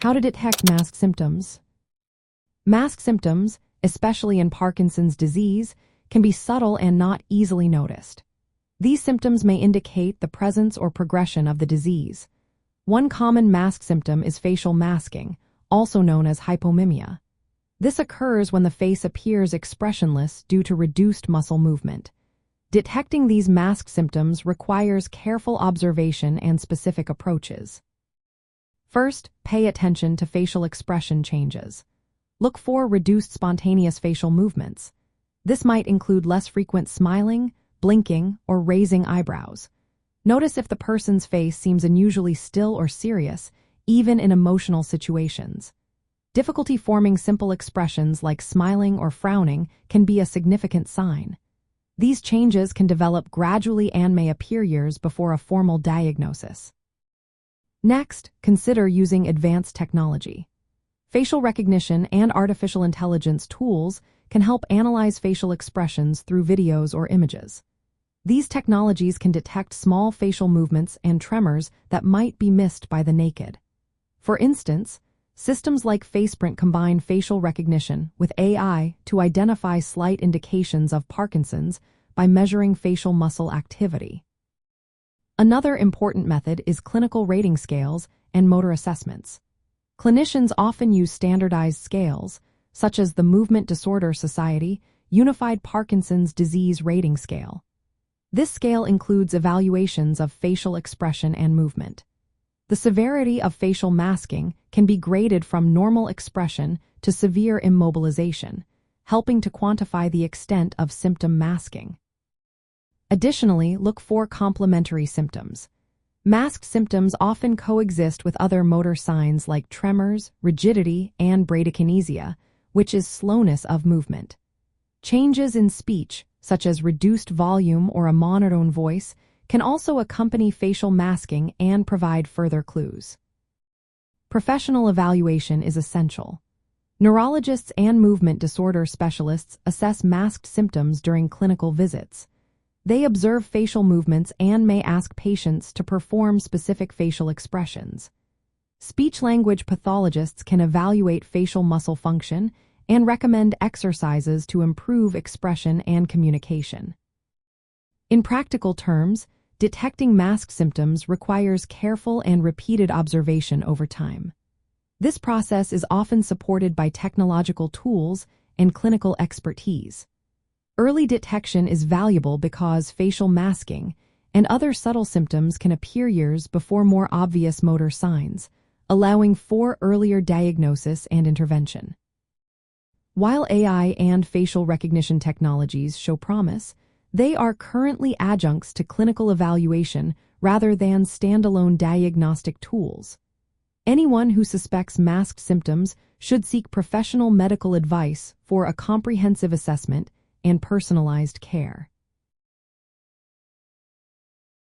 How to detect masked symptoms. Masked symptoms, especially in Parkinson's disease, can be subtle and not easily noticed. These symptoms may indicate the presence or progression of the disease. One common masked symptom is facial masking, also known as hypomimia. This occurs when the face appears expressionless due to reduced muscle movement. Detecting these masked symptoms requires careful observation and specific approaches. First, pay attention to facial expression changes. Look for reduced spontaneous facial movements. This might include less frequent smiling, blinking, or raising eyebrows. Notice if the person's face seems unusually still or serious, even in emotional situations. Difficulty forming simple expressions like smiling or frowning can be a significant sign. These changes can develop gradually and may appear years before a formal diagnosis. Next, consider using advanced technology. Facial recognition and artificial intelligence tools can help analyze facial expressions through videos or images. These technologies can detect small facial movements and tremors that might be missed by the naked. For instance, systems like FacePrint combine facial recognition with AI to identify slight indications of Parkinson's by measuring facial muscle activity. Another important method is clinical rating scales and motor assessments. Clinicians often use standardized scales, such as the Movement Disorder Society Unified Parkinson's Disease Rating Scale. This scale includes evaluations of facial expression and movement. The severity of facial masking can be graded from normal expression to severe immobilization, helping to quantify the extent of symptom masking. Additionally, look for complementary symptoms. Masked symptoms often coexist with other motor signs like tremors, rigidity, and bradykinesia, which is slowness of movement. Changes in speech, such as reduced volume or a monotone voice, can also accompany facial masking and provide further clues. Professional evaluation is essential. Neurologists and movement disorder specialists assess masked symptoms during clinical visits. They observe facial movements and may ask patients to perform specific facial expressions. Speech-language pathologists can evaluate facial muscle function and recommend exercises to improve expression and communication. In practical terms, detecting masked symptoms requires careful and repeated observation over time. This process is often supported by technological tools and clinical expertise. Early detection is valuable because facial masking and other subtle symptoms can appear years before more obvious motor signs, allowing for earlier diagnosis and intervention. While AI and facial recognition technologies show promise, they are currently adjuncts to clinical evaluation rather than standalone diagnostic tools. Anyone who suspects masked symptoms should seek professional medical advice for a comprehensive assessment and personalized care.